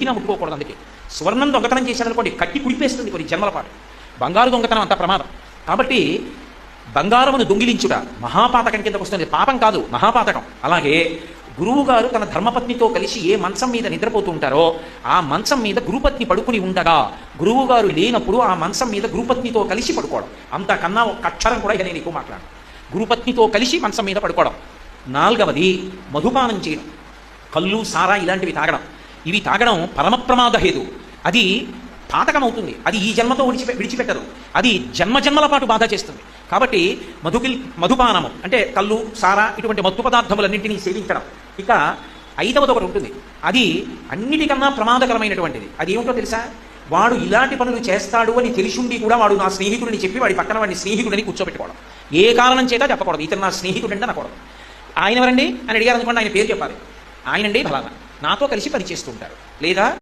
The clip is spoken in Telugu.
ముట్టుకోకూడదు. అందుకే స్వర్ణం దొంగతనం చేశారనుకోండి కట్టి కుడిపేస్తుంది కొన్ని జన్మల పాటు. బంగారు దొంగతనం అంత ప్రమాదం. కాబట్టి బంగారమును దొంగిలించుట మహాపాతకం కిందకు వస్తుంది. పాపం కాదు, మహాపాతకం. అలాగే గురువు గారు తన ధర్మపత్నితో కలిసి ఏ మంచం మీద నిద్రపోతూ ఉంటారో ఆ మంచం మీద గురుపత్ని పడుకుని ఉండగా గురువు గారు లేనప్పుడు ఆ మంచం మీద గురుపత్నితో కలిసి పడుకోవడం. అంతకన్నా ఒక అక్షరం కూడా ఇక నేను ఎక్కువ మాట్లాడు. గురుపత్నితో కలిసి మంచం మీద పడుకోవడం. నాలుగవది మధుపానం చేయడం. కళ్ళు, సారా ఇలాంటివి తాగడం. ఇవి తాగడం పరమప్రమాద హేతు. అది పాతకమవుతుంది. అది ఈ జన్మతో విడిచిపెట్టదు. అది జన్మజన్మల పాటు బాధ చేస్తుంది. కాబట్టి మధుపానము అంటే కళ్ళు, సారా ఇటువంటి మత్తు పదార్థములన్నింటినీ సేవించడం. ఇక ఐదవది ఒకటి ఉంటుంది. అది అన్నిటికన్నా ప్రమాదకరమైనటువంటిది. అది ఏమిటో తెలుసా? వాడు ఇలాంటి పనులు చేస్తాడు అని తెలిసిండి కూడా వాడు నా స్నేహితుడిని చెప్పి వాడి పక్కన వాడిని స్నేహితుడిని కూర్చోబెట్టుకోవడం. ఏ కారణం చేత చెప్పకూడదు. ఇతను నా స్నేహితుడంటే అనకూడదు. ఆయన ఎవరండి అని అడిగారు అనుకోండి, ఆయన పేరు చెప్పాలి. ఆయనండి ఫలానా నాతో కలిసి పనిచేస్తుంటారు. లేదా